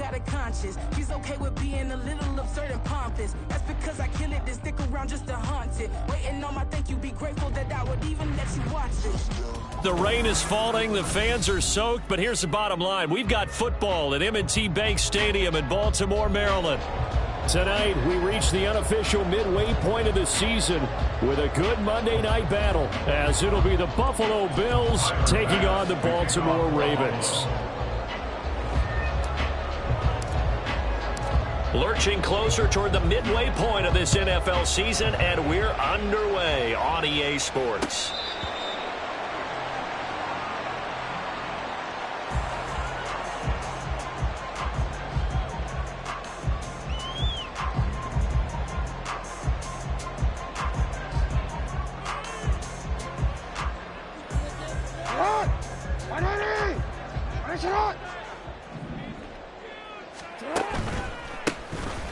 got a conscience. He's okay with being a little absurd and pompous. That's because I kill it, then stick around just to haunt it. Waiting on my thank you, be grateful that I would even let you watch it. The rain is falling, the fans are soaked, but here's the bottom line. We've got football at M&T Bank Stadium in Baltimore, Maryland. Tonight, we reach the unofficial midway point of the season with a good Monday night battle, as it'll be the Buffalo Bills taking on the Baltimore Ravens. Lurching closer toward the midway point of this NFL season, and we're underway on EA Sports.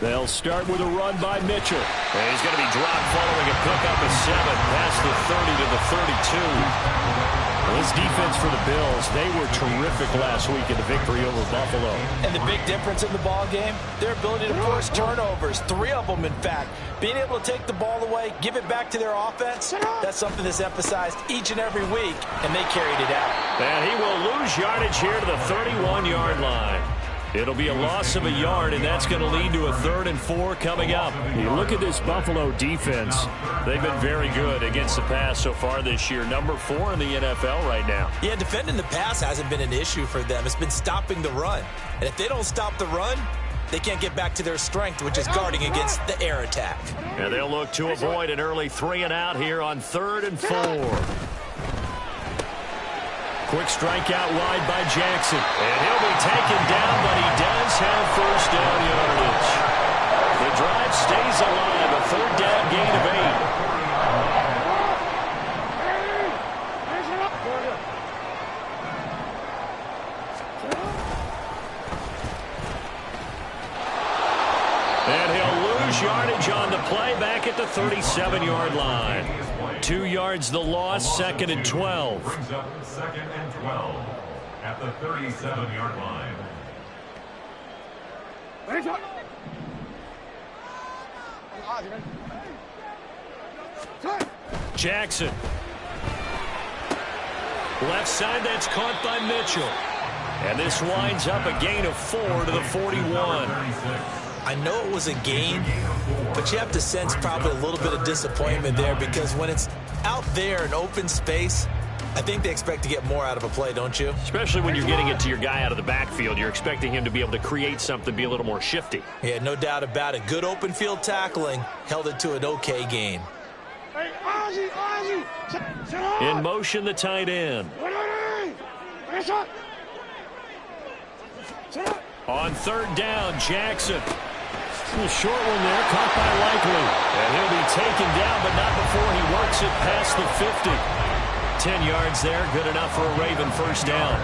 They'll start with a run by Mitchell. And he's going to be dropped following a pickup of 7 past the 30 to the 32. Well, this defense for the Bills, they were terrific last week in the victory over Buffalo. And the big difference in the ball game, their ability to force turnovers, 3 of them in fact. Being able to take the ball away, give it back to their offense, that's something that's emphasized each and every week, and they carried it out. And he will lose yardage here to the 31-yard line. It'll be a loss of a yard, and that's going to lead to a 3rd and 4 coming up. You look at this Buffalo defense. They've been very good against the pass so far this year. Number 4 in the NFL right now. Yeah, defending the pass hasn't been an issue for them. It's been stopping the run. And if they don't stop the run, they can't get back to their strength, which is guarding against the air attack. And they'll look to avoid an early 3 and out here on 3rd and 4. Quick strike out wide by Jackson. And he'll be taken down, but he does have first down yardage. The drive stays alive. A 3rd down gain of 8. And he'll lose yardage on the play back at the 37-yard line. 2 yards the loss, 2nd and 12. Brings up 2nd and 12 at the 37-yard line. Jackson. Left side, that's caught by Mitchell. And this winds up a gain of 4 to the 41. I know it was a gain, but you have to sense probably a little bit of disappointment there, because when it's out there in open space, I think they expect to get more out of a play, don't you? Especially when you're getting it to your guy out of the backfield. You're expecting him to be able to create something, be a little more shifty. Yeah, no doubt about it. Good open field tackling held it to an okay gain. In motion, the tight end. On 3rd down, Jackson. A short one there, caught by Likely. And he'll be taken down, but not before he works it past the 50. 10 yards there, good enough for a Raven first down.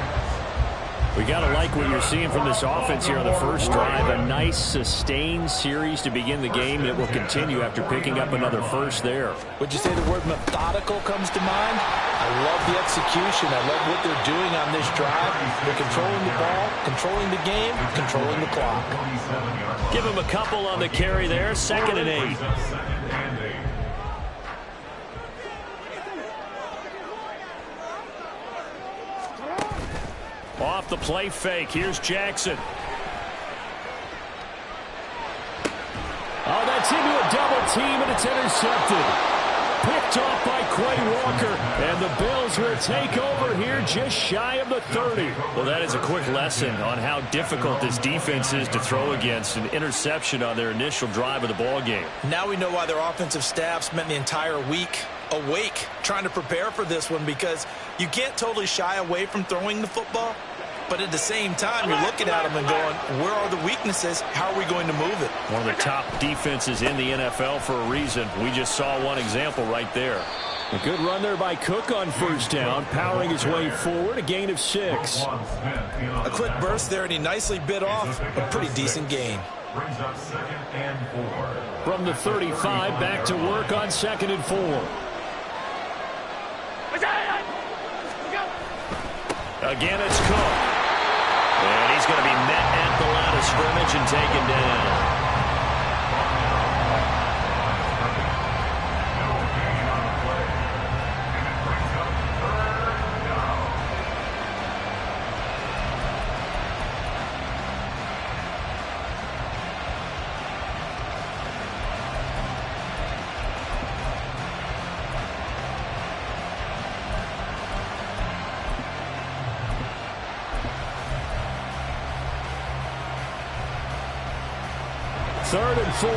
We got to like what you're seeing from this offense here on the first drive. A nice, sustained series to begin the game that will continue after picking up another first there. Would you say the word methodical comes to mind? I love the execution. I love what they're doing on this drive. They're controlling the ball, controlling the game, controlling the clock. Give him a couple on the carry there. 2nd and 8. Off the play fake. Here's Jackson. Oh, that's into a double team, and it's intercepted. Picked off by Quay Walker, and the Bills will take over here just shy of the 30. Well, that is a quick lesson on how difficult this defense is to throw against. An interception on their initial drive of the ball game. Now we know why their offensive staff spent the entire week awake trying to prepare for this one, because you can't totally shy away from throwing the football. But at the same time, you're looking at them and going, where are the weaknesses? How are we going to move it? One of the top defenses in the NFL for a reason. We just saw one example right there. A good run there by Cook on first down, powering his way forward, a gain of 6. A quick burst there, and he nicely bit off a pretty decent gain. Brings up 2nd and 4. From the 35, back to work on 2nd and 4. Again, it's Cook. And he's going to be met at the line of coverage and taken down. Third and 4.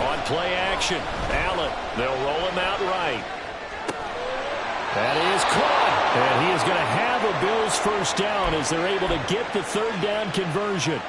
On play action, Allen. They'll roll him out right. That is caught. And he is going to have a Bills first down as they're able to get the third down conversion.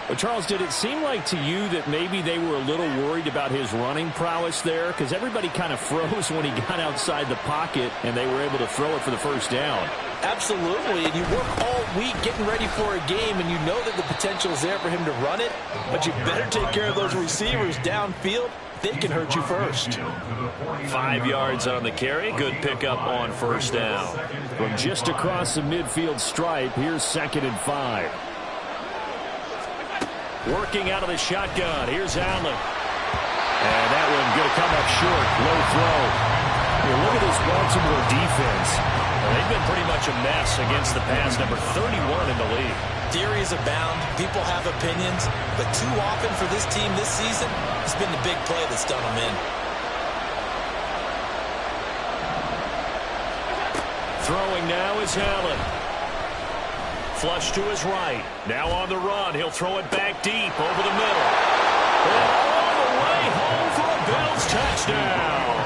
But Charles, did it seem like to you that maybe they were a little worried about his running prowess there? Because everybody kind of froze when he got outside the pocket, and they were able to throw it for the first down. Absolutely, and you work all week getting ready for a game, and you know that the potential is there for him to run it, but you better take care of those receivers downfield. They can hurt you first. 5 yards on the carry. Good pickup on first down. From just across the midfield stripe, here's 2nd and 5. Working out of the shotgun. Here's Allen. And that one going to come up short. Low throw. Here, look at this Baltimore defense. They've been pretty much a mess against the pass, number 31 in the league. Theories abound. People have opinions. But too often for this team this season, it's been the big play that's done them in. Throwing now is Allen. Flush to his right. Now on the run. He'll throw it back deep over the middle. And all the way home for a Bills touchdown.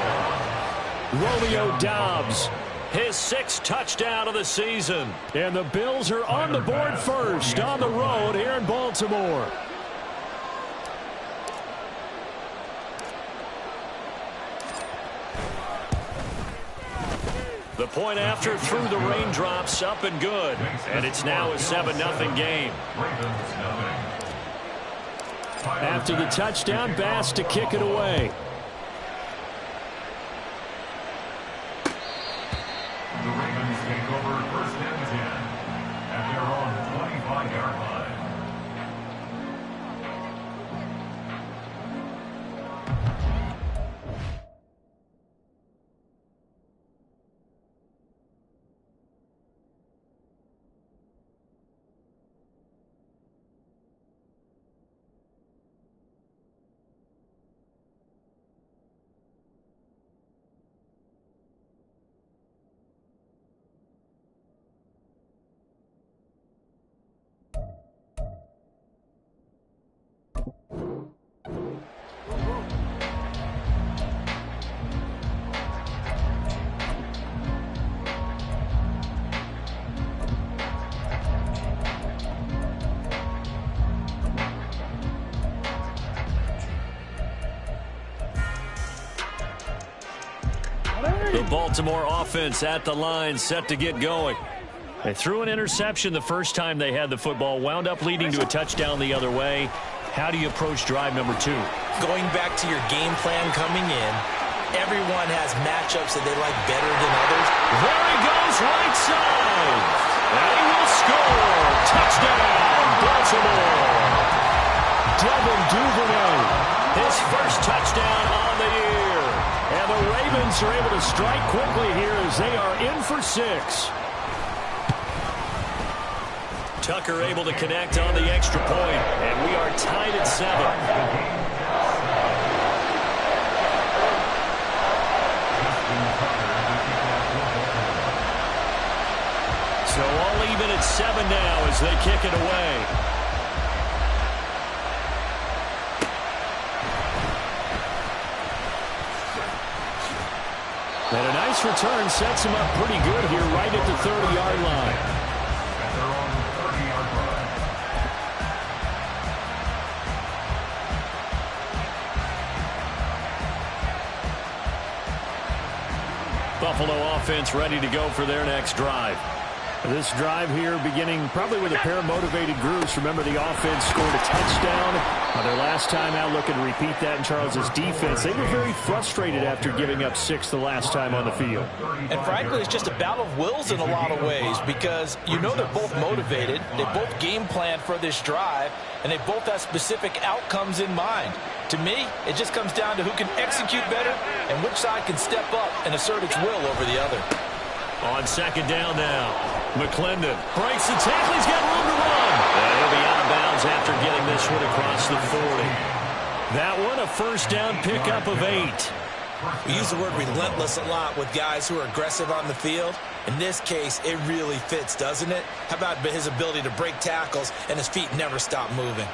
Romeo Doubs, his 6th touchdown of the season. And the Bills are on the board first on the road here in Baltimore. The point after through the raindrops, up and good. And it's now a 7-0 game. After the touchdown, Bass to kick it away. The Ravens take over 1st and 10 at their own 25-yard line. The Baltimore offense at the line, set to get going. They threw an interception the first time they had the football, wound up leading to a touchdown the other way. How do you approach drive number 2? Going back to your game plan coming in, everyone has matchups that they like better than others. There he goes, right side. And he will score. Touchdown, Baltimore. Devin Duvernay, his first touchdown on the year. And the Ravens are able to strike quickly here as they are in for 6. Tucker able to connect on the extra point, and we are tied at 7. So all even at 7 now as they kick it away. And a nice return sets him up pretty good here right at the 30-yard line. At their own 30-yard line. Buffalo offense ready to go for their next drive. This drive here beginning probably with a pair of motivated groups. Remember, the offense scored a touchdown. Their last time out, looking to repeat that in Charles' defense. They were very frustrated after giving up 6 the last time on the field. And frankly, it's just a battle of wills in a lot of ways because you know they're both motivated. They both game plan for this drive, and they both have specific outcomes in mind. To me, it just comes down to who can execute better and which side can step up and assert its will over the other. On second down now, McClendon breaks the tackle. He's got room to run. And he'll be out of bounds after getting this one across the 40. That one, a first down pickup of 8. We use the word relentless a lot with guys who are aggressive on the field. In this case, it really fits, doesn't it? How about his ability to break tackles and his feet never stop moving?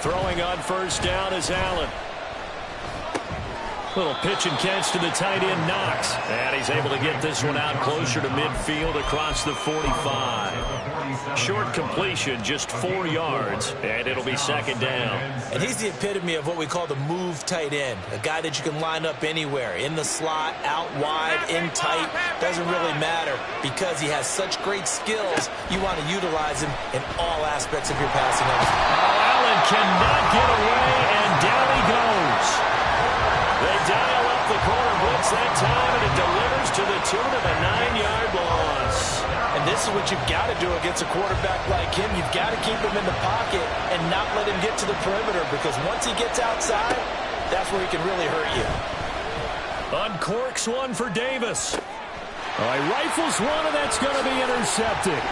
Throwing on first down is Allen. Little pitch and catch to the tight end, Knox. And he's able to get this one out closer to midfield across the 45. Short completion, just 4 yards, and it'll be second down. And he's the epitome of what we call the move tight end. A guy that you can line up anywhere, in the slot, out wide, in tight. Doesn't really matter because he has such great skills. You want to utilize him in all aspects of your passing offense. Allen cannot get away, and down he goes. They dial up the corner blitz that time, and it delivers to the tune of a 9-yard loss. And this is what you've got to do against a quarterback like him. You've got to keep him in the pocket and not let him get to the perimeter because once he gets outside, that's where he can really hurt you. Uncorks one for Davis. All right, rifles one, and that's going to be intercepted.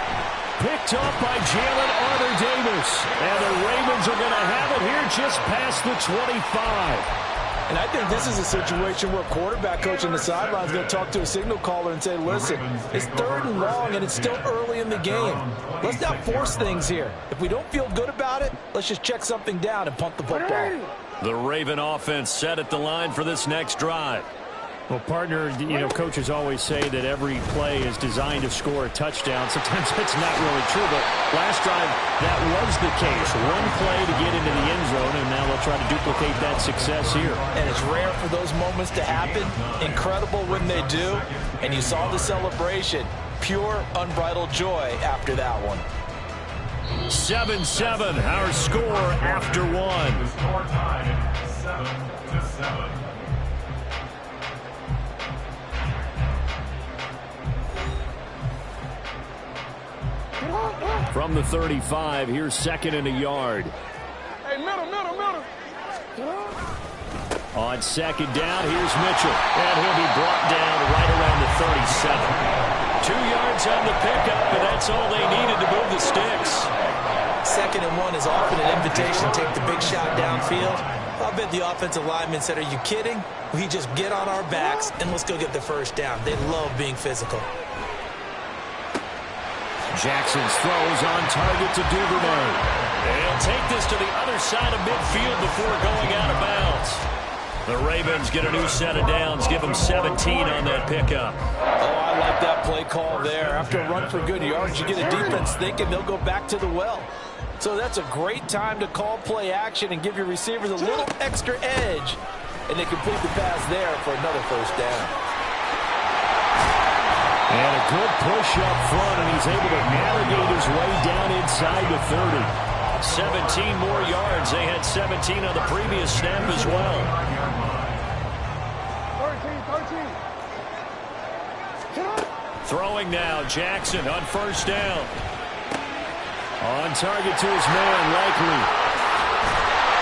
Picked up by Jalen Armour-Davis. And the Ravens are going to have it here just past the 25. And I think this is a situation where a quarterback coach on the sideline is going to talk to a signal caller and say, listen, it's 3rd and long, and it's still early in the game. Let's not force things here. If we don't feel good about it, let's just check something down and punt the football. The Raven offense set at the line for this next drive. Well, partner, coaches always say that every play is designed to score a touchdown. Sometimes that's not really true, but last drive, that was the case. One play to get into the end zone, and now they'll try to duplicate that success here. And it's rare for those moments to happen. Incredible when they do. And you saw the celebration. Pure, unbridled joy after that one. 7-7, our score after one. Score tied at 7-7. From the 35, here's 2nd and a yard. Hey, middle. On 2nd down, here's Mitchell. And he'll be brought down right around the 37. 2 yards on the pickup, and that's all they needed to move the sticks. 2nd and 1 is often an invitation to take the big shot downfield. I bet the offensive linemen said, are you kidding? We just get on our backs and let's go get the first down. They love being physical. Jackson's throws on target to Duvernay. They'll take this to the other side of midfield before going out of bounds. The Ravens get a new set of downs, give them 17 on that pickup. Oh, I like that play call there. After a run for good yards, you get a defense thinking they'll go back to the well. So that's a great time to call play action and give your receivers a little extra edge. And they complete the pass there for another first down. And a good push up front, and he's able to navigate his way down inside the 30. 17 more yards. They had 17 on the previous snap as well. 13. Throwing now, Jackson on first down. On target to his man, Likely.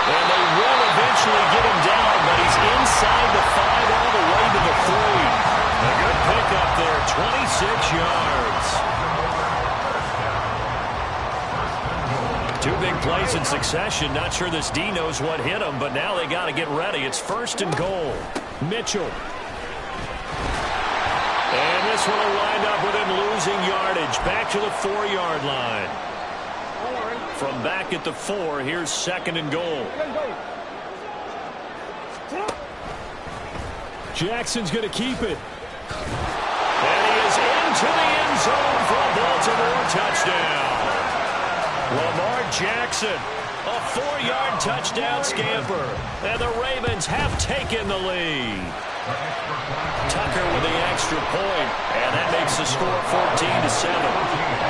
And they will eventually get him down, but he's inside the 5 all the way to the 3. A good pickup there, 26 yards. 2 big plays in succession. Not sure this D knows what hit him, but now they got to get ready. It's 1st and goal. Mitchell. And this one will wind up with him losing yardage. Back to the 4-yard line. From back at the 4, here's 2nd and goal. Jackson's going to keep it. And he is into the end zone for a Baltimore touchdown. Jackson. A 4-yard touchdown scamper. And the Ravens have taken the lead. Tucker with the extra point. And that makes the score 14-7.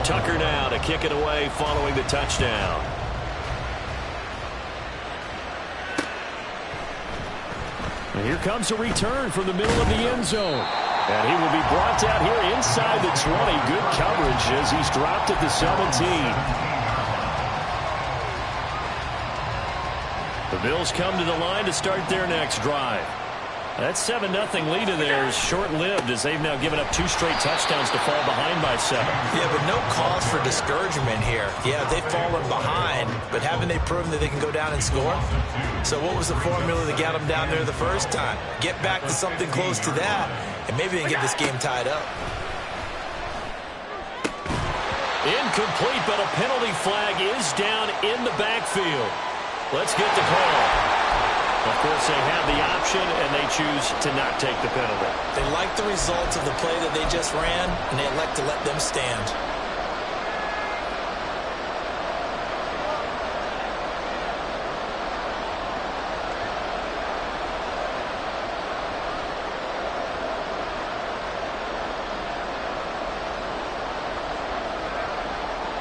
Tucker now to kick it away following the touchdown. And here comes a return from the middle of the end zone. And he will be brought down here inside the 20. Good coverage as he's dropped at the 17. The Bills come to the line to start their next drive. That 7-0 lead of theirs short-lived as they've now given up 2 straight touchdowns to fall behind by 7. Yeah, but no cause for discouragement here. Yeah, they've fallen behind, but haven't they proven that they can go down and score? So what was the formula that got them down there the first time? Get back to something close to that, and maybe they can get this game tied up. Incomplete, but a penalty flag is down in the backfield. Let's get the call. Of course, they have the option, and they choose to not take the penalty. They like the results of the play that they just ran, and they elect to let them stand.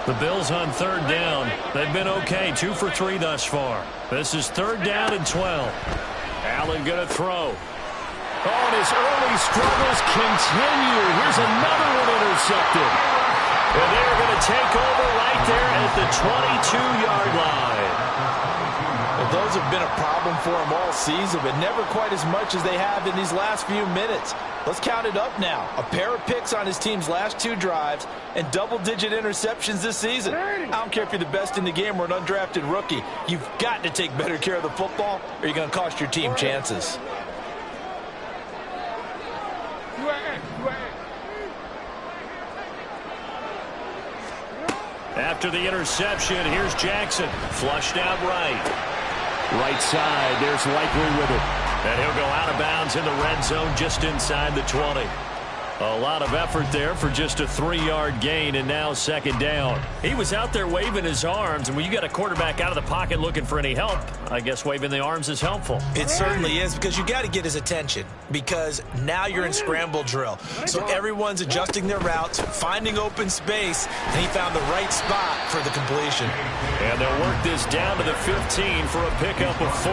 The Bills on 3rd down. They've been okay, 2 for 3 thus far. This is 3rd down and 12. Allen going to throw. Oh, and his early struggles continue. Here's another one intercepted. And they're going to take over right there at the 22-yard line. Well, those have been a problem for them all season, but never quite as much as they have in these last few minutes. Let's count it up now. A pair of picks on his team's last 2 drives and double-digit interceptions this season. I don't care if you're the best in the game or an undrafted rookie. You've got to take better care of the football or you're going to cost your team chances. After the interception, here's Jackson. Flushed out right. Right side, there's Likely with it. And he'll go out of bounds in the red zone just inside the 20. A lot of effort there for just a 3-yard gain, and now 2nd down. He was out there waving his arms, and when you got a quarterback out of the pocket looking for any help, I guess waving the arms is helpful. It certainly is, because you got to get his attention, because now you're in scramble drill. So everyone's adjusting their routes, finding open space, and he found the right spot for the completion. And they'll work this down to the 15 for a pickup of 4.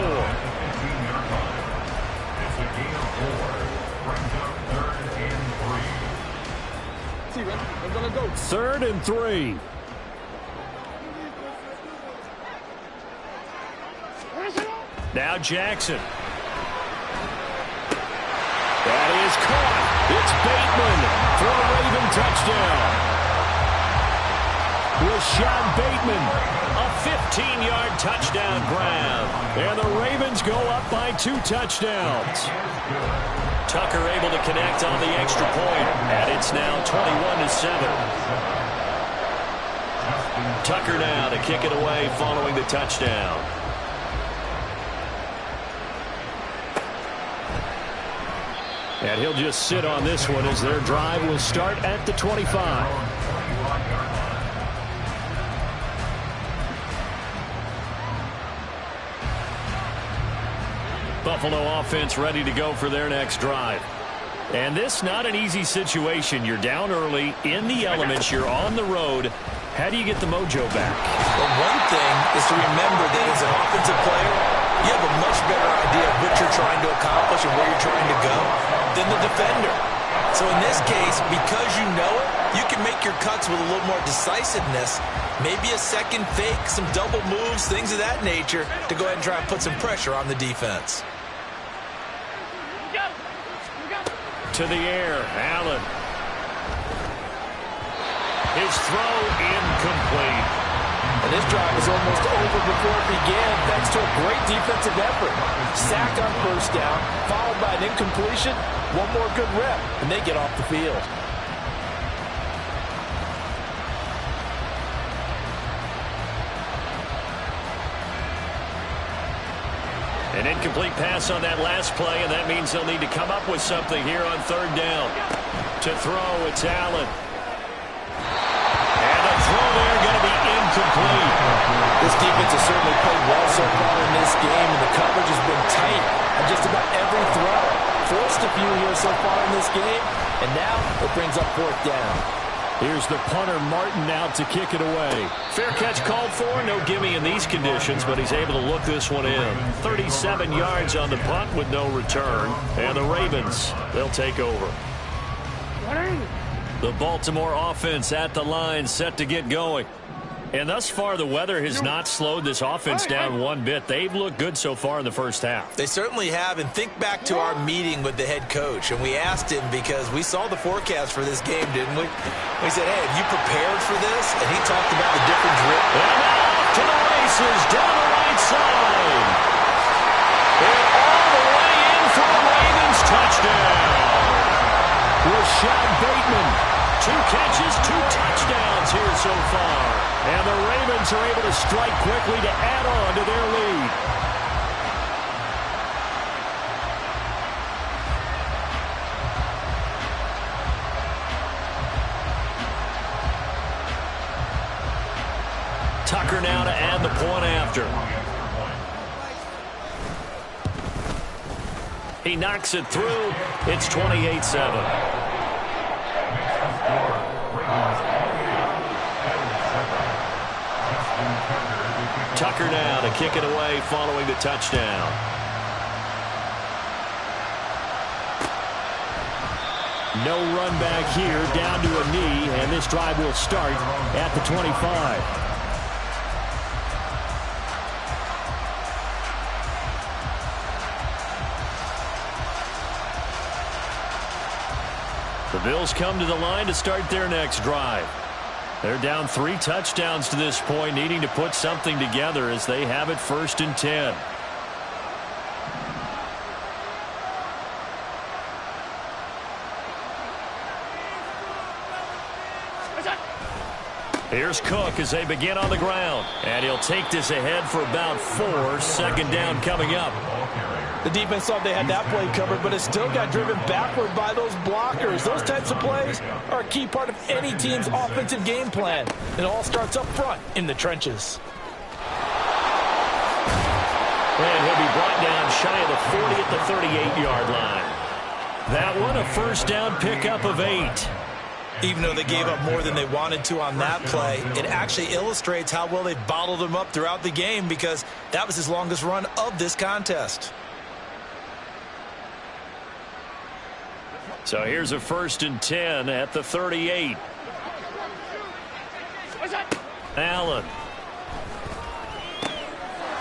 Go. 3rd and 3. Now Jackson. That is caught. It's Bateman for a Raven touchdown. Rashad Bateman, a 15-yard touchdown grab. And the Ravens go up by 2 touchdowns. Tucker able to connect on the extra point, and it's now 21-7. Tucker now to kick it away following the touchdown. And he'll just sit on this one as their drive will start at the 25. Buffalo offense ready to go for their next drive. And this not an easy situation. You're down early, in the elements, you're on the road. How do you get the mojo back? Well, one thing is to remember that as an offensive player, you have a much better idea of what you're trying to accomplish and where you're trying to go than the defender. So in this case, because you know it, you can make your cuts with a little more decisiveness, maybe a second fake, some double moves, things of that nature, to go ahead and try and put some pressure on the defense. To the air, Allen. His throw incomplete. And this drive is almost over before it began thanks to a great defensive effort. Sacked on 1st down, followed by an incompletion. One more good rep, and they get off the field. An incomplete pass on that last play, and that means they'll need to come up with something here on third down. To throw, it's Allen. And the throw there going to be incomplete. This defense has certainly played well so far in this game, and the coverage has been tight on just about every throw. Forced a few here so far in this game, and now it brings up fourth down. Here's the punter, Martin, out to kick it away. Fair catch called for. No gimme in these conditions, but he's able to look this one in. 37 yards on the punt with no return. And the Ravens, they'll take over. The Baltimore offense at the line, set to get going. And thus far, the weather has not slowed this offense down one bit. They've looked good so far in the first half. They certainly have, and think back to our meeting with the head coach, and we asked him because we saw the forecast for this game, didn't we? We said, hey, have you prepared for this? And he talked about the different drills. And off to the races down the right side. And all the way in for a Ravens touchdown. Rashad Bateman, 2 catches, 2 touchdowns here so far. And the Ravens are able to strike quickly to add on to their lead. Tucker now to add the point after. He knocks it through. It's 28-7. Tucker now to kick it away following the touchdown. No run back here, down to a knee, and this drive will start at the 25. The Bills come to the line to start their next drive. They're down 3 touchdowns to this point, needing to put something together as they have it 1st and 10. Here's Cook as they begin on the ground. And he'll take this ahead for about 4. 2nd down coming up. The defense thought they had that play covered, but it still got driven backward by those blockers. Those types of plays are a key part of any team's offensive game plan. It all starts up front in the trenches. And he'll be brought down shy of the 40 at the 38-yard line. That one a 1st down pickup of 8. Even though they gave up more than they wanted to on that play, it actually illustrates how well they bottled him up throughout the game because that was his longest run of this contest. So here's a 1st and 10 at the 38. Allen.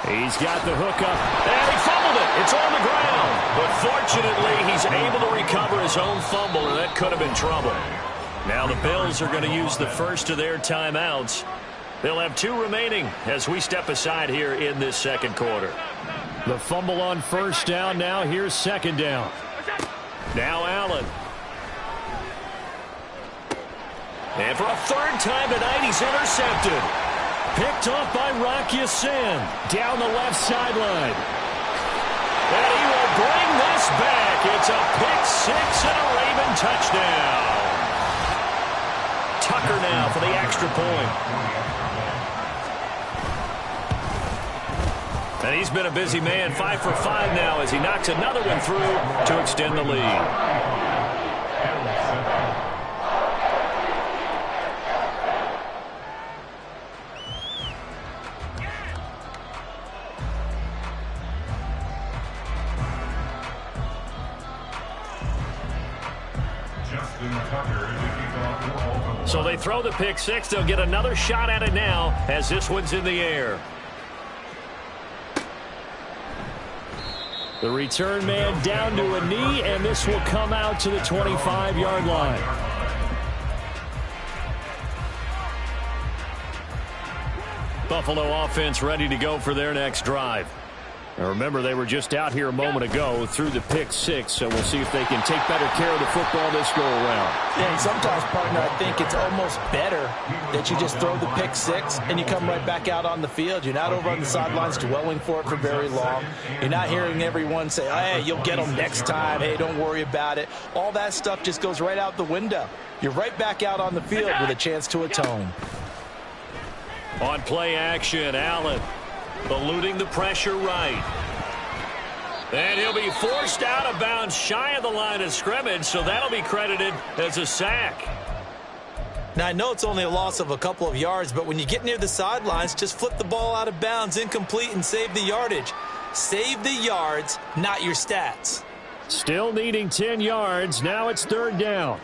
He's got the hook up, and he fumbled it. It's on the ground. But fortunately, he's able to recover his own fumble, and that could have been trouble. Now the Bills are going to use the first of their timeouts. They'll have 2 remaining as we step aside here in this 2nd quarter. The fumble on 1st down. Now here's 2nd down. Now Allen. And for a 3rd time tonight, he's intercepted. Picked off by Rock Ya-Sin down the left sideline. And he will bring this back. It's a pick 6 and a Raven touchdown. Tucker now for the extra point. And he's been a busy man, 5 for 5 now as he knocks another one through to extend the lead. So they throw the pick 6. They'll get another shot at it now as this one's in the air. The return man down to a knee, and this will come out to the 25-yard line. Buffalo offense ready to go for their next drive. Now remember, they were just out here a moment ago through the pick six, so we'll see if they can take better care of the football this go around. Yeah, and sometimes, partner, I think it's almost better that you just throw the pick six and you come right back out on the field. You're not over on the sidelines dwelling for it for very long. You're not hearing everyone say, hey, you'll get them next time. Hey, don't worry about it. All that stuff just goes right out the window. You're right back out on the field with a chance to atone. On play action, Allen eluding the pressure right. And he'll be forced out of bounds shy of the line of scrimmage, so that'll be credited as a sack. Now, I know it's only a loss of a couple of yards, but when you get near the sidelines, just flip the ball out of bounds, incomplete, and save the yardage. Save the yards, not your stats. Still needing 10 yards. Now it's third down.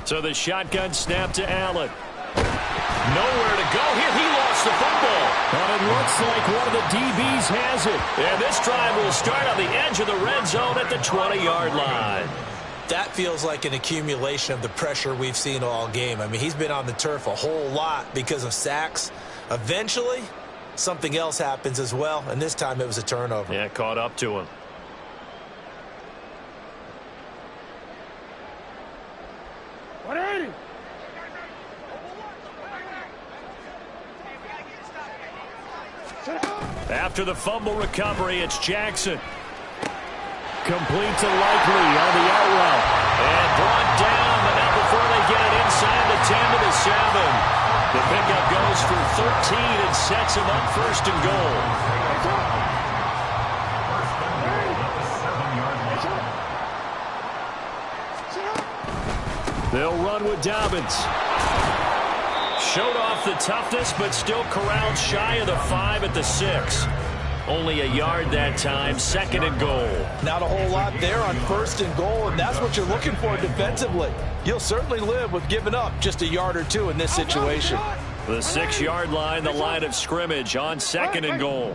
So the shotgun snap to Allen. Nowhere to go here. He lost the football. And it looks like one of the DBs has it. And this drive will start on the edge of the red zone at the 20-yard line. That feels like an accumulation of the pressure we've seen all game. I mean, he's been on the turf a whole lot because of sacks. Eventually, something else happens as well, and this time it was a turnover. Yeah, caught up to him. After the fumble recovery, it's Jackson. Complete to Likely on the out route. And brought down, but not before they get it inside the 10 to the 7. The pickup goes for 13 and sets him up first and goal. They'll run with Dobbins. Showed off the toughness, but still corralled shy of the 5 at the 6. Only a yard that time, second and goal. Not a whole lot there on first and goal, and that's what you're looking for defensively. You'll certainly live with giving up just a yard or two in this situation. The 6-yard line, the line of scrimmage on second and goal.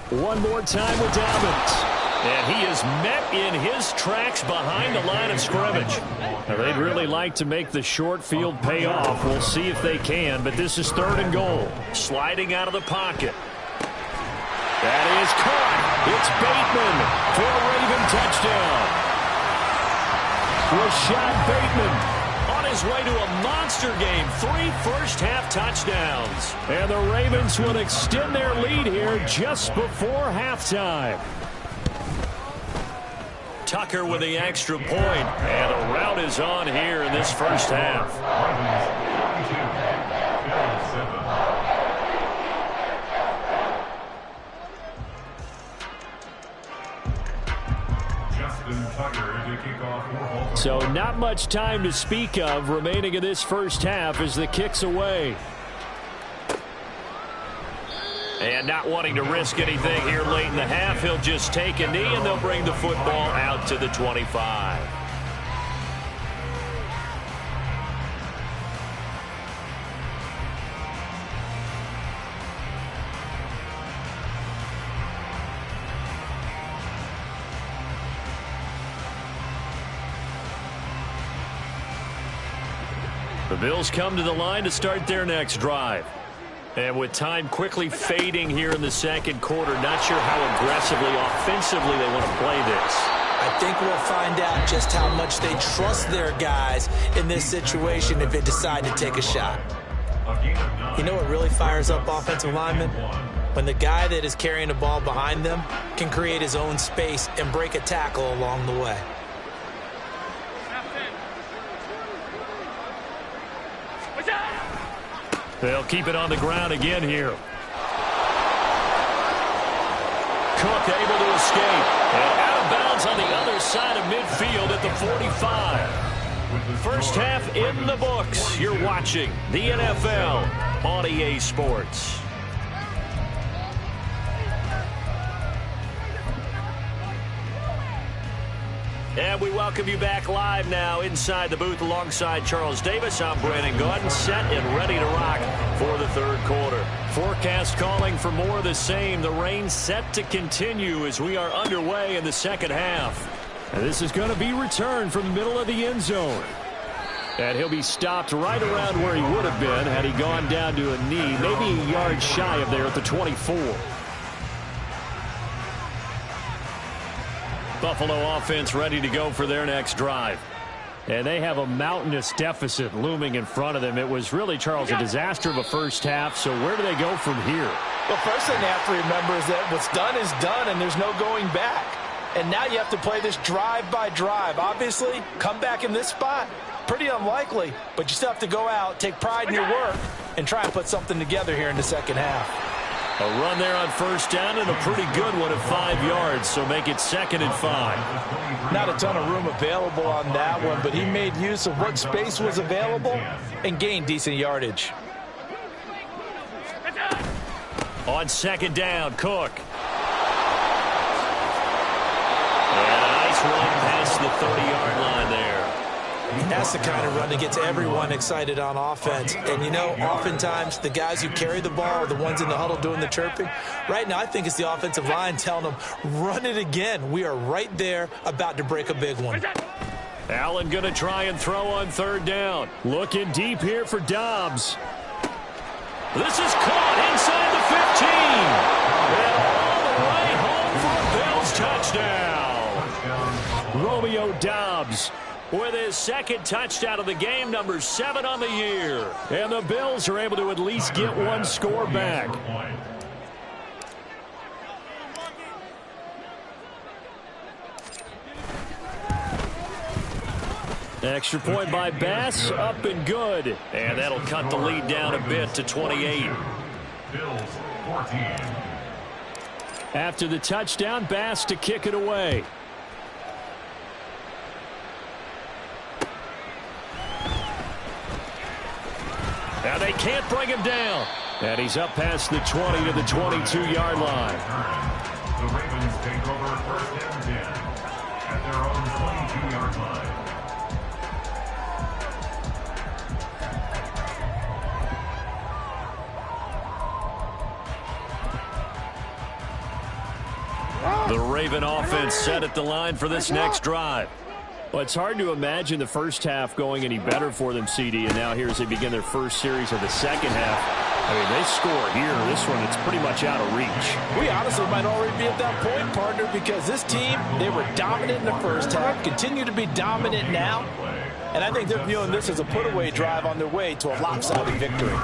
One more time with Dobbins. And he is met in his tracks behind the line of scrimmage. Now, they'd really like to make the short field pay off. We'll see if they can, but this is third and goal. Sliding out of the pocket. That is caught. It's Bateman for a Raven touchdown. Rashad Bateman on his way to a monster game. 3 first-half touchdowns. And the Ravens will extend their lead here just before halftime. Tucker with the extra point, and a rout is on here in this first half. So not much time to speak of remaining in this first half as the kick's away. And not wanting to risk anything here late in the half, he'll just take a knee and they'll bring the football out to the 25. The Bills come to the line to start their next drive. And with time quickly fading here in the second quarter, not sure how aggressively, offensively they want to play this. I think we'll find out just how much they trust their guys in this situation if they decide to take a shot. You know what really fires up offensive linemen? When the guy that is carrying the ball behind them can create his own space and break a tackle along the way. They'll keep it on the ground again here. Cook able to escape. And out of bounds on the other side of midfield at the 45. First half in the books. You're watching the NFL on EA Sports. And we welcome you back live now inside the booth alongside Charles Davis. I'm Brandon Gaudin, set and ready to rock for the third quarter. Forecast calling for more of the same. The rain set to continue as we are underway in the second half. And this is going to be returned from the middle of the end zone. And he'll be stopped right around where he would have been had he gone down to a knee, maybe a yard shy of there at the 24. Buffalo offense ready to go for their next drive. And they have a mountainous deficit looming in front of them. It was really, Charles, a disaster of a first half. So where do they go from here? Well, first thing they have to remember is that what's done is done, and there's no going back. And now you have to play this drive by drive. Obviously, come back in this spot, pretty unlikely, but you still have to go out, take pride in your work, and try and put something together here in the second half. A run there on first down and a pretty good one at 5 yards, so make it 2nd and 5. Not a ton of room available on that one, but he made use of what space was available and gained decent yardage. On 2nd down, Cook. And a nice run past the 30-yard line there. That's the kind of run that gets everyone excited on offense. And, you know, oftentimes the guys who carry the ball are the ones in the huddle doing the chirping. Right now, I think it's the offensive line telling them, run it again. We are right there about to break a big one. Allen going to try and throw on 3rd down. Looking deep here for Dobbs. This is caught inside the 15. And all the way home for a Bills touchdown. Romeo Dobbs with his 2nd touchdown of the game, number 7 on the year. And the Bills are able to at least get one score back. Extra point by Bass, up and good. And that'll cut the lead down a bit to 28. Bills 14. After the touchdown, Bass to kick it away. Now they can't bring him down. And he's up past the 20 to the 22-yard line. The Ravens take over 1st and 10 at their own 22-yard line. The Raven offense set at the line for this next drive. Well, it's hard to imagine the first half going any better for them, CD, and now here as they begin their first series of the second half. I mean, they score here. This one, it's pretty much out of reach. We honestly might already be at that point, partner, because this team, they were dominant in the first half, continue to be dominant now, and I think they're viewing this as a put-away drive on their way to a lopsided victory.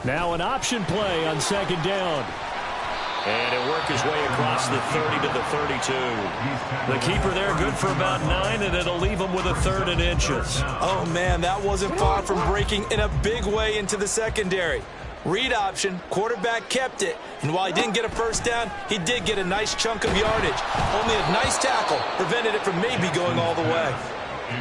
Now an option play on 2nd down. And it worked his way across the 30 to the 32. The keeper there good for about 9, and it'll leave him with a 3rd and inches. Oh, man, that wasn't far from breaking in a big way into the secondary. Read option, quarterback kept it, and while he didn't get a first down, he did get a nice chunk of yardage. Only a nice tackle prevented it from maybe going all the way.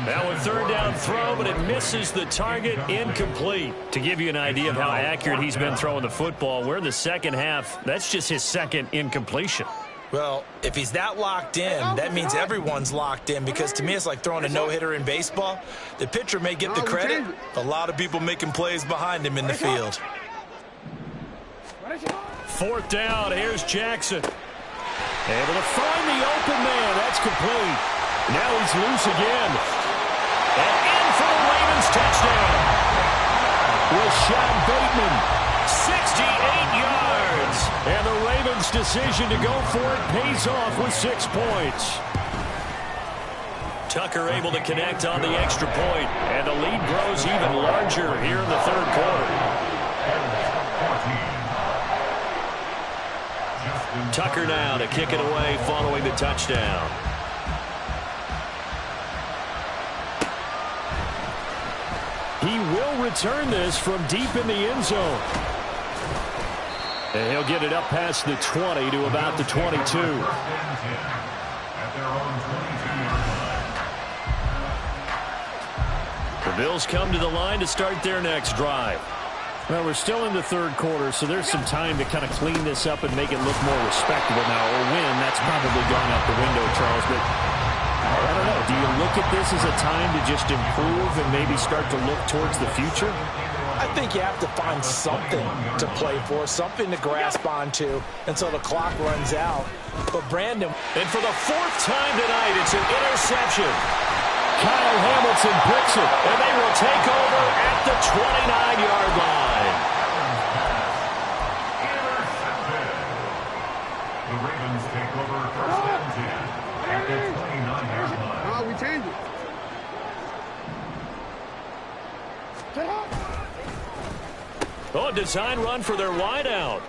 Now a 3rd down throw, but it misses the target, incomplete. To give you an idea of how accurate he's been throwing the football, we're in the second half. That's just his 2nd incompletion. Well, if he's that locked in, that means everyone's locked in, because to me it's like throwing a no-hitter in baseball. The pitcher may get the credit, a lot of people making plays behind him in the field. 4th down, here's Jackson. Able to find the open man, that's complete. Now he's loose again. And in for the Ravens touchdown. Rashad Bateman, 68 yards. And the Ravens' decision to go for it pays off with 6 points. Tucker able to connect on the extra point. And the lead grows even larger here in the 3rd quarter. Tucker now to kick it away following the touchdown. He will return this from deep in the end zone. And he'll get it up past the 20 to about the 22. The Bills come to the line to start their next drive. Well, we're still in the 3rd quarter, so there's some time to kind of clean this up and make it look more respectable now. Or win, that's probably gone out the window, Charles. But I don't know. Do you look at this as a time to just improve and maybe start to look towards the future? I think you have to find something to play for, something to grasp onto until the clock runs out. But Brandon... And for the 4th time tonight, it's an interception. Kyle Hamilton picks it, and they will take over at the 29-yard line. The Ravens take over first and 10 at the 29-yard line. We change it. Oh, design run for their wideout.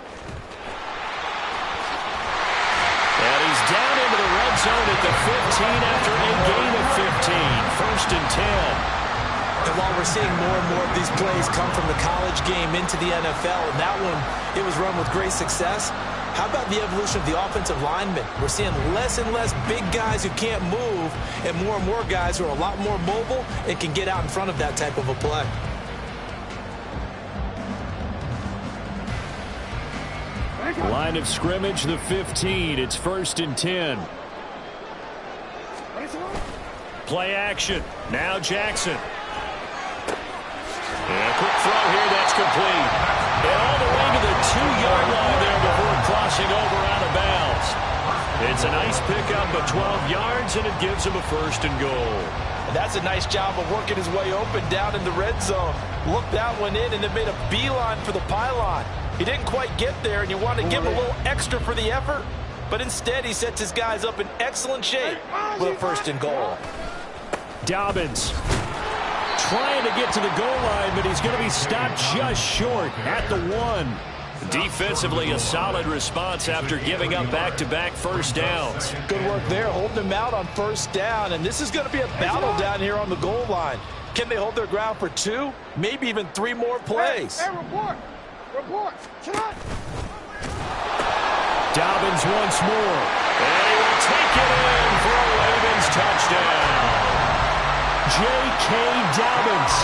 And he's down into the red zone at the 15 after a gain of 15. First and 10. And while we're seeing more and more of these plays come from the college game into the NFL, and that one, it was run with great success, how about the evolution of the offensive linemen? We're seeing less and less big guys who can't move and more guys who are a lot more mobile and can get out in front of that type of a play. Line of scrimmage, the 15. It's first and 10. Play action. Now Jackson. And a quick throw here, that's complete. And all the way to the 2-yard line there before crossing over out of bounds. It's a nice pickup of 12 yards, and it gives him a first and goal. And that's a nice job of working his way open down in the red zone. Looked that one in and then made a beeline for the pylon. He didn't quite get there, and you want to give him a little extra for the effort. But instead, he sets his guys up in excellent shape with a first and goal. Dobbins trying to get to the goal line, but he's going to be stopped just short at the 1. Defensively, a solid response after giving up back-to-back first downs. Good work there, holding them out on first down. And this is going to be a battle down here on the goal line. Can they hold their ground for 2, maybe even 3 more plays? Hey, report. Dobbins once more. And he will take it in for a Ravens touchdown. J.K. Dobbins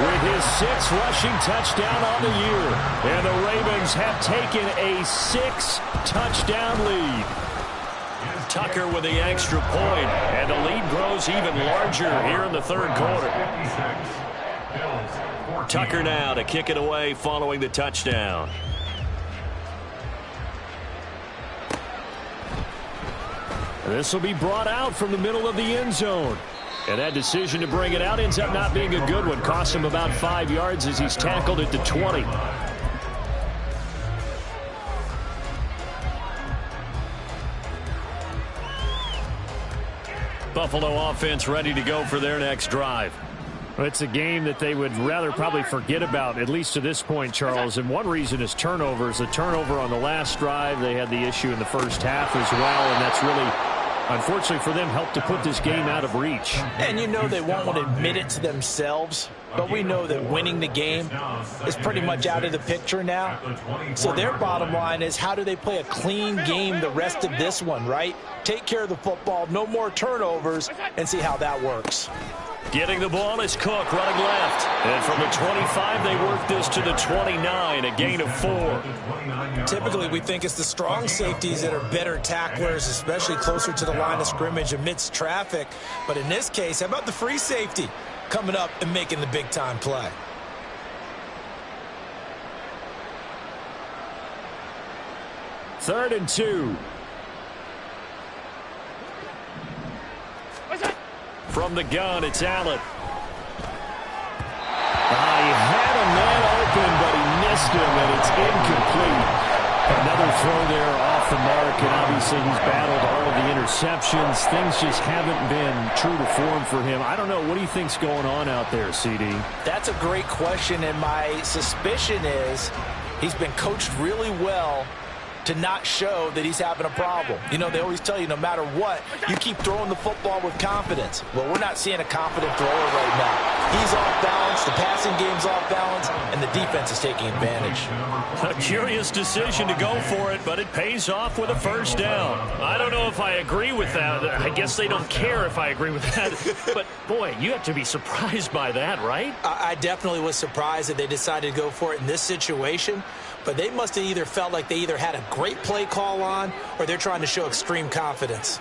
with his 6th rushing touchdown on the year. And the Ravens have taken a 6-touchdown lead. Tucker with the extra point, and the lead grows even larger here in the third quarter. Tucker now to kick it away following the touchdown. This will be brought out from the middle of the end zone. And that decision to bring it out ends up not being a good one. Costs him about 5 yards as he's tackled at the 20. Buffalo offense ready to go for their next drive. It's a game that they would rather probably forget about, at least to this point, Charles. And one reason is turnovers. The turnover on the last drive, they had the issue in the first half as well, and that's really, unfortunately for them, helped to put this game out of reach. And you know they won't want to admit it to themselves, but we know that winning the game is pretty much out of the picture now. So their bottom line is, how do they play a clean game the rest of this one, right? Take care of the football, no more turnovers, and see how that works. Getting the ball is Cook running left. And from the 25, they work this to the 29, a gain of 4. Typically, we think it's the strong safeties that are better tacklers, especially closer to the line of scrimmage amidst traffic. But in this case, how about the free safety coming up and making the big-time play? Third and 2. From the gun, it's Allen. He had a man open, but he missed him, and it's incomplete. Another throw there off the mark, and obviously he's battled all of the interceptions. Things just haven't been true to form for him. I don't know. What do you think's going on out there, CD? That's a great question, and my suspicion is he's been coached really well to not show that he's having a problem. You know, they always tell you no matter what, you keep throwing the football with confidence. Well, we're not seeing a confident thrower right now. He's off balance, the passing game's off balance, and the defense is taking advantage. A curious decision to go for it, but it pays off with a first down. I don't know if I agree with that. I guess they don't care if I agree with that. But, boy, you have to be surprised by that, right? I definitely was surprised that they decided to go for it in this situation. But they must have either felt like they either had a great play call on or they're trying to show extreme confidence.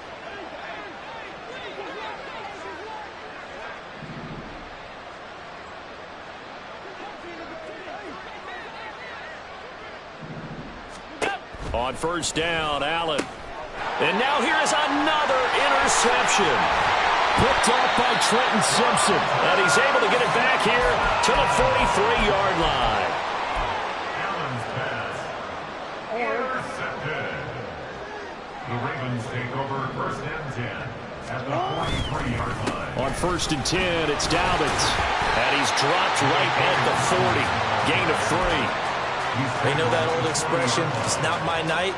On first down, Allen. And now here is another interception. picked off by Trenton Simpson. And he's able to get it back here to the 43-yard line. Allen's pass. Intercepted. The Ravens take over first and 10 at the 43-yard line. On first and 10, it's Dobbins. And he's dropped right at the 40. Gain of 3. They know that old expression, it's not my night.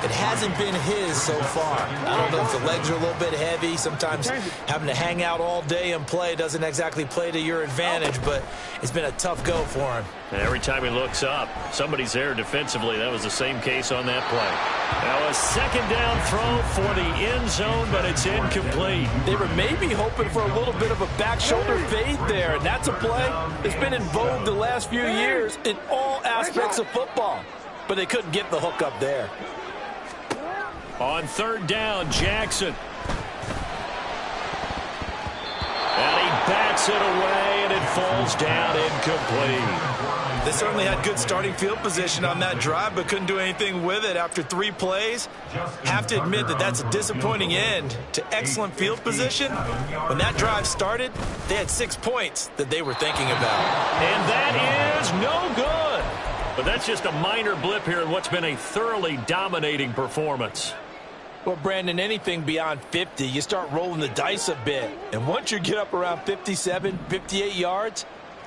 It hasn't been his so far. I don't know if the legs are a little bit heavy. Sometimes having to hang out all day and play doesn't exactly play to your advantage, but it's been a tough go for him. And every time he looks up, somebody's there defensively. That was the same case on that play. Now a second down throw for the end zone, but it's incomplete. They were maybe hoping for a little bit of a back shoulder fade there, and that's a play that's been in vogue the last few years in all aspects of football. But they couldn't get the hook up there. On third down, Jackson. And he bats it away, and it falls down incomplete. They certainly had good starting field position on that drive, but couldn't do anything with it after 3 plays. Have to admit that that's a disappointing end to excellent field position. When that drive started, they had 6 points that they were thinking about. And that is no good. But that's just a minor blip here in what's been a thoroughly dominating performance. Well, Brandon, anything beyond 50, you start rolling the dice a bit. And once you get up around 57, 58 yards,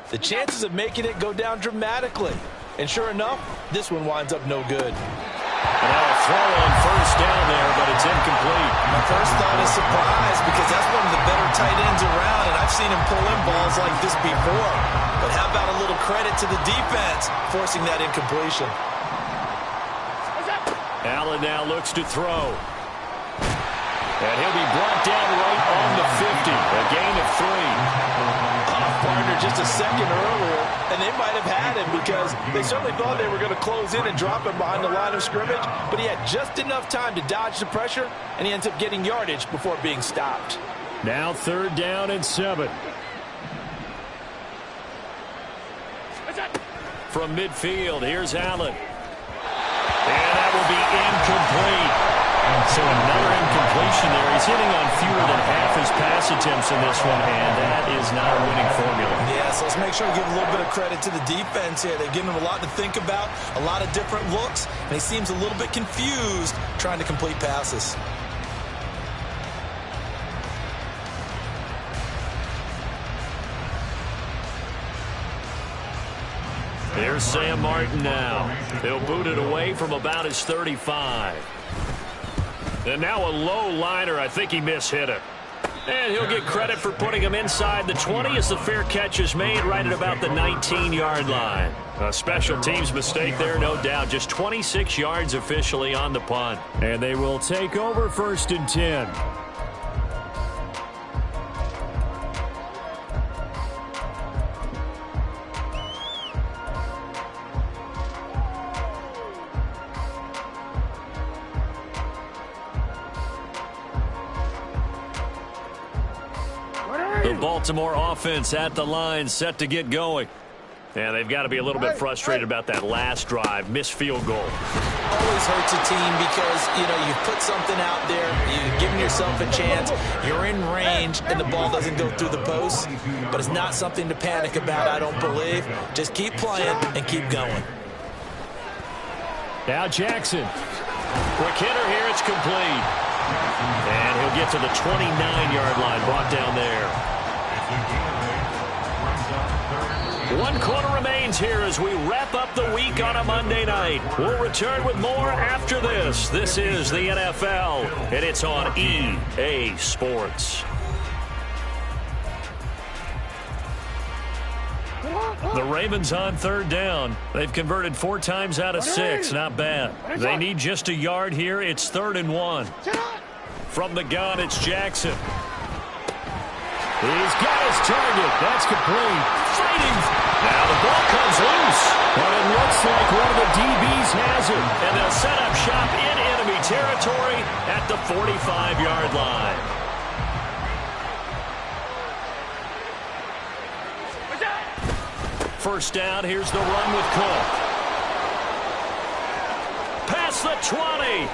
the chances of making it go down dramatically. And sure enough, this one winds up no good. And now a throw on first down there, but it's incomplete. My first thought is surprise, because that's one of the better tight ends around, and I've seen him pull in balls like this before. But how about a little credit to the defense forcing that incompletion? Allen now looks to throw. And he'll be brought down right on the 50. A gain of 3. Partner just a second earlier, and they might have had him because they certainly thought they were going to close in and drop him behind the line of scrimmage, but he had just enough time to dodge the pressure, and he ends up getting yardage before being stopped. Now third down and 7. From midfield, here's Allen. And that will be incomplete. So another incompletion there. He's hitting on fewer than half his pass attempts in this one, and that is not a winning formula. Yeah, so let's make sure we give a little bit of credit to the defense here. They've given him a lot to think about, a lot of different looks, and he seems a little bit confused trying to complete passes. There's Sam Martin now. He'll boot it away from about his 35. And now a low liner. I think he mishit it. And he'll get credit for putting him inside the 20 as the fair catch is made right at about the 19-yard line. A special teams mistake there, no doubt. Just 26 yards officially on the punt. And they will take over first and 10. The Baltimore offense at the line, set to get going. And they've got to be a little bit frustrated about that last drive, missed field goal. Always hurts a team because, you've put something out there, you've given yourself a chance, you're in range, and the ball doesn't go through the post. But it's not something to panic about, I don't believe. Just keep playing and keep going. Now Jackson. Quick hitter here, it's complete. And he'll get to the 29-yard line, brought down there. 1 quarter remains here as we wrap up the week on a Monday night. We'll return with more after this. This is the NFL, and it's on EA Sports. The Ravens on third down. They've converted 4 times out of 6. Not bad. They need just a yard here. It's 3rd and 1. From the gun, it's Jackson. He's got his target. That's complete. Fighting. Now the ball comes loose. And it looks like one of the DBs has it. And they'll set up shop in enemy territory at the 45-yard line. First down, here's the run with Cook. Past the 20.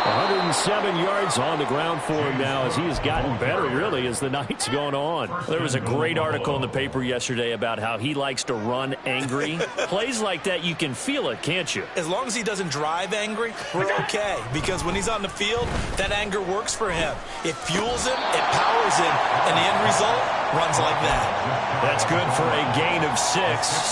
107 yards on the ground for him now as he has gotten better, really, as the night's gone on. There was a great article in the paper yesterday about how he likes to run angry. Plays like that, you can feel it, can't you? As long as he doesn't drive angry, we're okay. Because when he's on the field, that anger works for him. It fuels him, it powers him, and the end result runs like that. That's good for a gain of 6,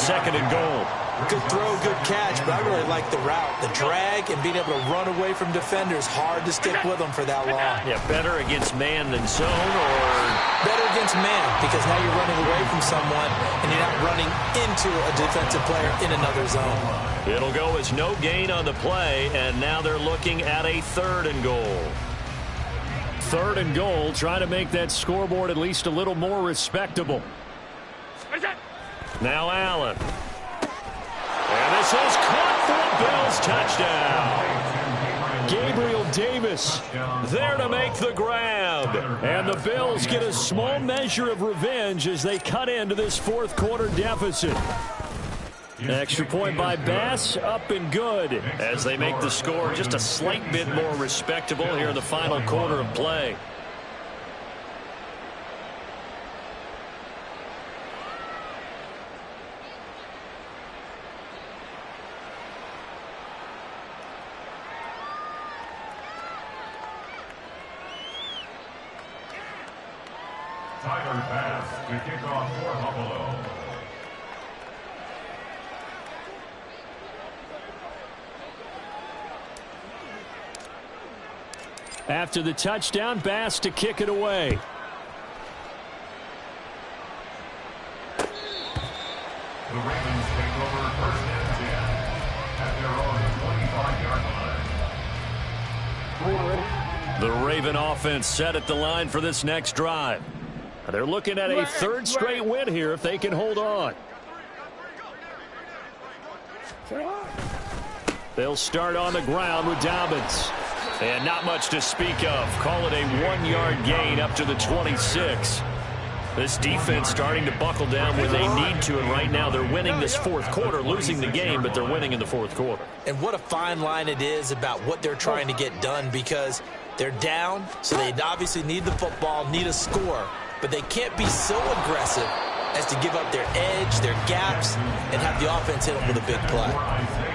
2nd and goal. Good throw, good catch, but I really like the route. The drag and being able to run away from defenders, hard to stick with them for that long. Yeah, better against man than zone, or better against man, because now you're running away from someone and you're not running into a defensive player in another zone. It'll go as no gain on the play, and now they're looking at a 3rd and goal. 3rd and goal, trying to make that scoreboard at least a little more respectable. Now Allen. And this is caught for a Bills touchdown. Gabriel Davis there to make the grab. And the Bills get a small measure of revenge as they cut into this 4th quarter deficit. Extra point by Bass, up and good as they make the score just a slight bit more respectable here in the final quarter of play. Tyler Bass to kick off for Buffalo. After the touchdown, Bass to kick it away. The Ravens take over 1st and 10 at their own 25-yard line. The Raven offense set at the line for this next drive. They're looking at a 3rd straight win here if they can hold on. They'll start on the ground with Dobbins. And not much to speak of. Call it a 1-yard gain up to the 26. This defense starting to buckle down when they need to, and right now they're winning this 4th quarter, losing the game, but they're winning in the 4th quarter. And what a fine line it is about what they're trying to get done, because they're down, so they obviously need the football, need a score, but they can't be so aggressive as to give up their edge, their gaps, and have the offense hit them with a big play.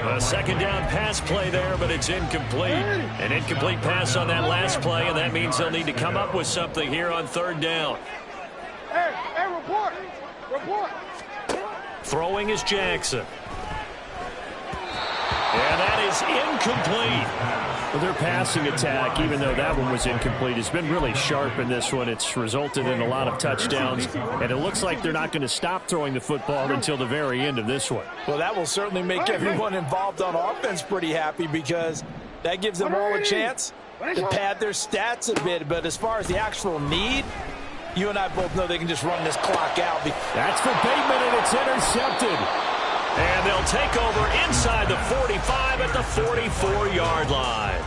A 2nd down pass play there, but it's incomplete. An incomplete pass on that last play, and that means they'll need to come up with something here on 3rd down. Hey, report. Throwing is Jackson. And that is incomplete. Well, their passing attack, even though that one was incomplete, has been really sharp in this one. It's resulted in a lot of touchdowns, and it looks like they're not going to stop throwing the football until the very end of this one. Well, that will certainly make everyone involved on offense pretty happy, because that gives them all a chance to pad their stats a bit. But as far as the actual need, you and I both know they can just run this clock out. That's for Bateman, and it's intercepted. And they'll take over inside the 45 at the 44-yard line.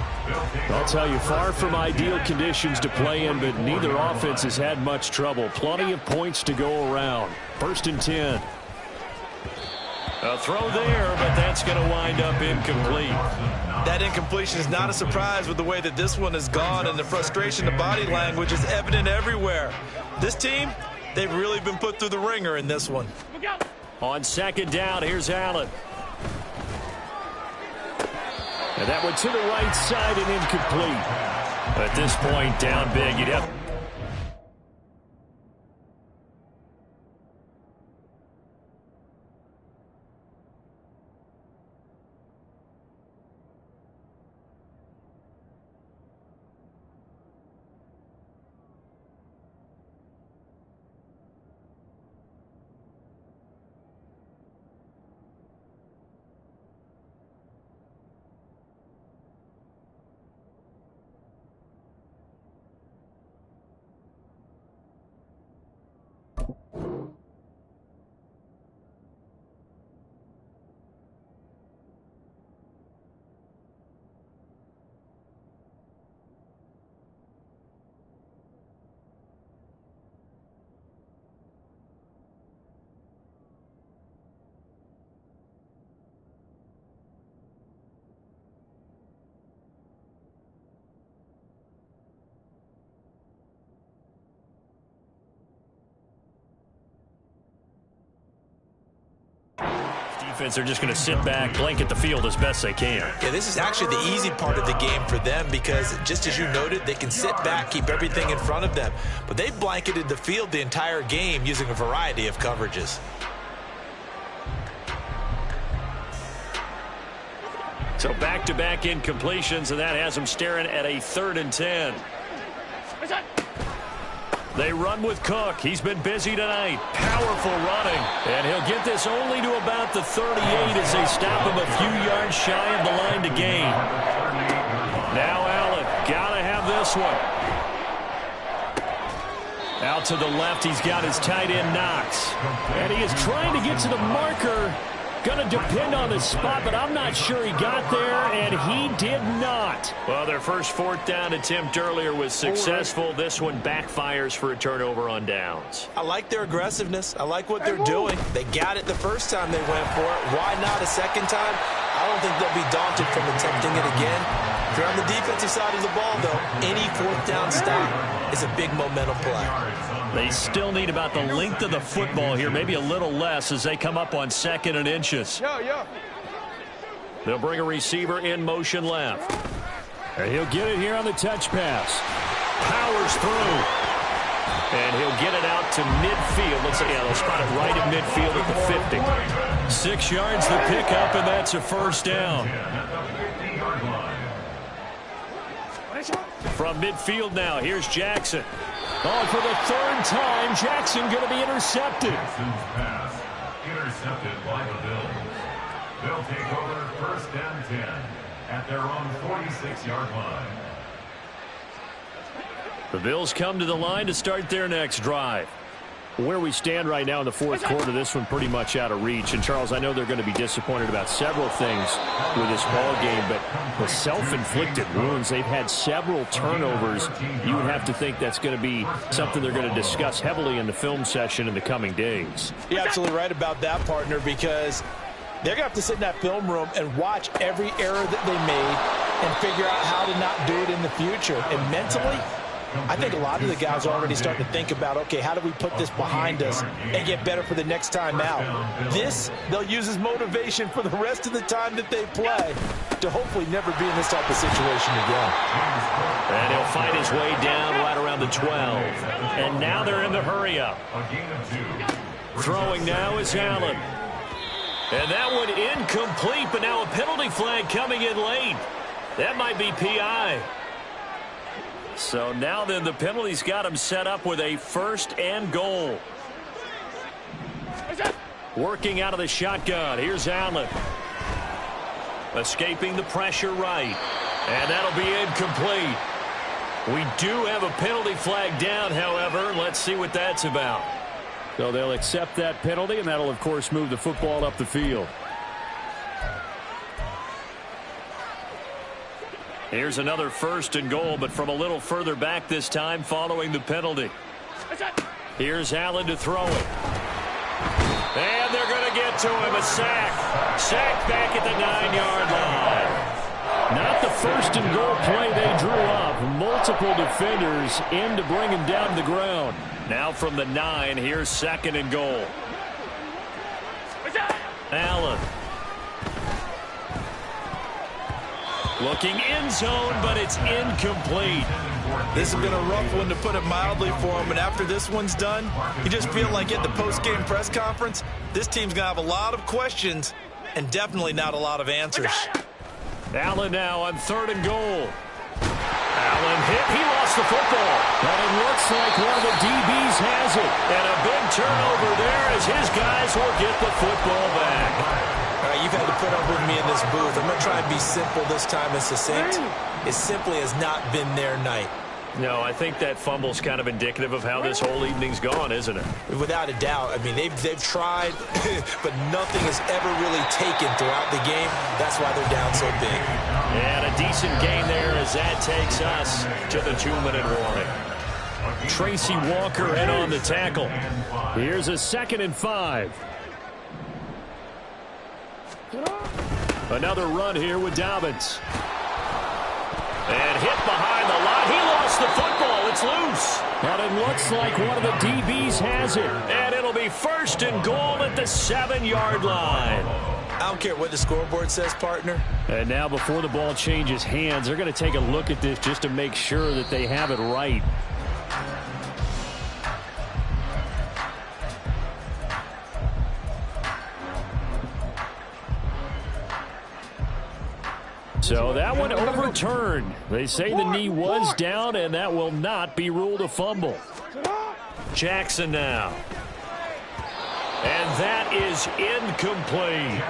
I'll tell you, far from ideal conditions to play in, but neither offense has had much trouble. Plenty of points to go around. 1st and 10. A throw there, but that's going to wind up incomplete. That incompletion is not a surprise with the way that this one has gone, and the frustration, the body language is evident everywhere. This team, they've really been put through the ringer in this one. On 2nd down, here's Allen. And that one to the right side and incomplete. At this point, down big, you'd have... defense, they're just going to sit back, blanket the field as best they can. Yeah, this is actually the easy part of the game for them because, just as you noted, they can sit back, keep everything in front of them. But they've blanketed the field the entire game using a variety of coverages. So back-to-back incompletions, and that has them staring at a 3rd and 10. They run with Cook. He's been busy tonight. Powerful running. And he'll get this only to about the 38 as they stop him a few yards shy of the line to gain. Now Allen, gotta have this one. Out to the left, he's got his tight end Knox. And he is trying to get to the marker. Going to depend on the spot, but I'm not sure he got there, and he did not. Well, their first 4th down attempt earlier was successful. This one backfires for a turnover on downs. I like their aggressiveness. I like what they're doing. They got it the first time they went for it. Why not a second time? I don't think they'll be daunted from attempting it again. If you're on the defensive side of the ball, though, any 4th down stop is a big momentum play. They still need about the length of the football here, maybe a little less as they come up on 2nd and inches. They'll bring a receiver in motion left. And he'll get it here on the touch pass. Powers through. And he'll get it out to midfield. Let's say, yeah, they'll spot it right at midfield at the 50. 6 yards the pickup, and that's a 1st down. From midfield now, here's Jackson. Oh, for the 3rd time, Jackson going to be intercepted. Jackson's pass intercepted by the Bills. They'll take over 1st and 10 at their own 46-yard line. The Bills come to the line to start their next drive. Where we stand right now in the 4th quarter, this one pretty much out of reach. And, Charles, I know they're going to be disappointed about several things with this ball game, but the self-inflicted wounds, they've had several turnovers. You would have to think that's going to be something they're going to discuss heavily in the film session in the coming days. You're absolutely right about that, partner, because they're going to have to sit in that film room and watch every error that they made and figure out how to not do it in the future. And mentally, I think a lot of the guys are already starting to think about, okay, how do we put this behind us and get better for the next time out? This, they'll use as motivation for the rest of the time that they play to hopefully never be in this type of situation again. And he'll find his way down right around the 12. And now they're in the hurry-up. Throwing now is Allen. And that one incomplete, but now a penalty flag coming in late. That might be PI. So now then the penalty's got him set up with a 1st and goal. Working out of the shotgun. Here's Allen. Escaping the pressure right. And that'll be incomplete. We do have a penalty flag down, however. Let's see what that's about. So they'll accept that penalty, and that'll, of course, move the football up the field. Here's another 1st and goal, but from a little further back this time following the penalty. Here's Allen to throw it. And they're going to get to him. A sack. Sack back at the 9-yard line. Not the 1st and goal play they drew up. Multiple defenders in to bring him down to the ground. Now from the 9, here's 2nd and goal. Allen. Looking end zone, but it's incomplete. This has been a rough one, to put it mildly, for him. And after this one's done, you just feel like at the post-game press conference, this team's going to have a lot of questions and definitely not a lot of answers. Allen now on 3rd and goal. Allen hit. He lost the football. But it looks like one of the DBs has it. And a big turnover there as his guys will get the football back. All right, you've had to put up with me in this booth. I'm going to try and be simple this time and succinct. It simply has not been their night. No, I think that fumble's kind of indicative of how this whole evening's gone, isn't it? Without a doubt. I mean, they've tried, but nothing has ever really taken throughout the game. That's why they're down so big. And a decent gain there as that takes us to the 2-minute warning. Tracy Walker in on the tackle. Here's a 2nd and 5. Another run here with Dobbins. And hit behind the line. He lost the football. It's loose. And it looks like one of the DBs has it. And it'll be 1st and goal at the 7-yard line. I don't care what the scoreboard says, partner. And now before the ball changes hands, they're going to take a look at this just to make sure that they have it right. So that one overturned. They say the knee was down, and that will not be ruled a fumble. Jackson now. And that is incomplete.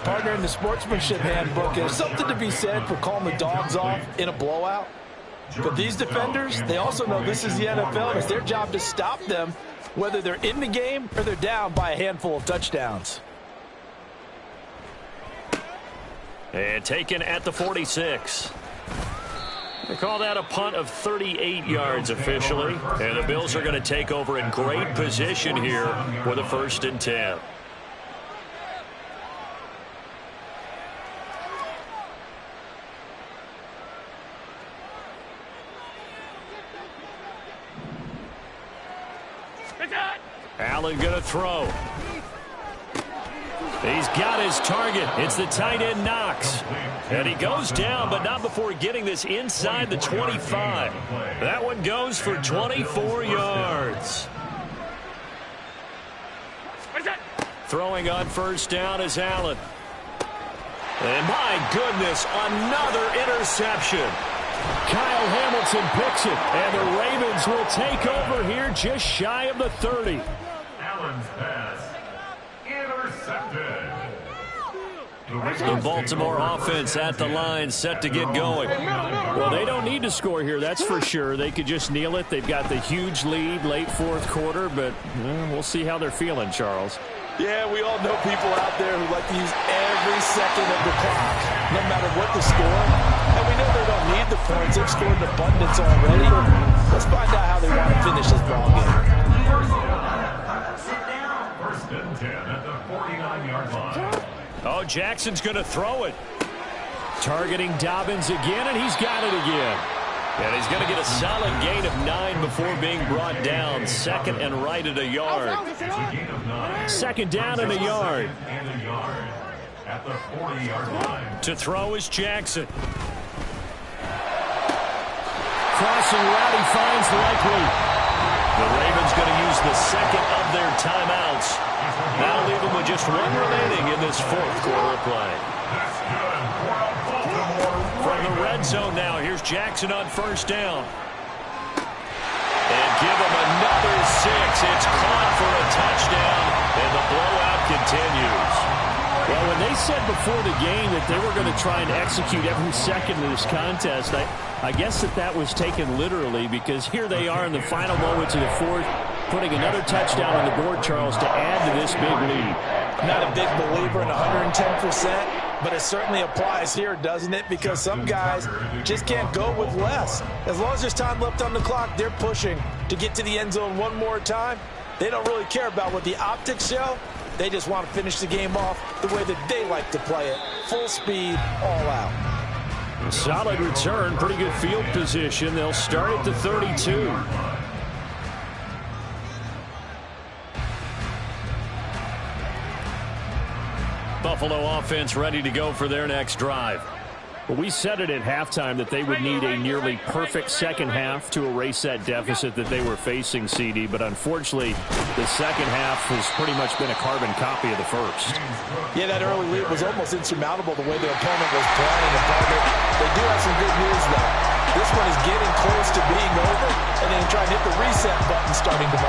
Partner, in the sportsmanship handbook, there's something to be said for calling the dogs off in a blowout. But these defenders, they also know this is the NFL, and it's their job to stop them, whether they're in the game or they're down by a handful of touchdowns. And taken at the 46. They call that a punt of 38 yards officially. And the Bills are going to take over in great position here with a 1st and 10. Allen going to throw. He's got his target. It's the tight end Knox. And he goes down, but not before getting this inside the 25. That one goes for 24 yards. Throwing on 1st down is Allen. And my goodness, another interception. Kyle Hamilton picks it, and the Ravens will take over here just shy of the 30. Allen's pass intercepted. The Baltimore offense at the line, set to get going. Well, they don't need to score here, that's for sure. They could just kneel it. They've got the huge lead late 4th quarter, but we'll see how they're feeling, Charles. Yeah, we all know people out there who like to use every second of the clock, no matter what the score. And we know they don't need the points. They've scored in abundance already. Let's find out how they want to finish this ball game. 1st and 10 at the 49-yard line. Oh, Jackson's going to throw it. Targeting Dobbins again, and he's got it again. And he's going to get a solid gain of 9 before being brought down. 2nd and right at a yard. 2nd down and a yard. At the 40-yard line. To throw is Jackson. Crossing route, he finds Likely. The Ravens going to use the 2nd of their timeouts. That'll leave them with just 1 remaining in this 4th quarter play. From the red zone now, here's Jackson on 1st down. And give him another 6. It's caught for a touchdown, and the blowout continues. Well, when they said before the game that they were going to try and execute every second of this contest, I guess that was taken literally, because here they are in the final moments of the 4th, putting another touchdown on the board, Charles, to add to this big lead. Not a big believer in 110%, but it certainly applies here, doesn't it? Because some guys just can't go with less. As long as there's time left on the clock, they're pushing to get to the end zone one more time. They don't really care about what the optics show. They just want to finish the game off the way that they like to play it. Full speed, all out. Solid return, pretty good field position. They'll start at the 32. Buffalo offense ready to go for their next drive. Well, we said it at halftime that they would need a nearly perfect second half to erase that deficit that they were facing, CD. But unfortunately, the second half has pretty much been a carbon copy of the first. Yeah, that early lead was almost insurmountable the way their opponent was playing. They do have some good news, though. This one is getting close to being over, and then try and hit the reset button starting tomorrow.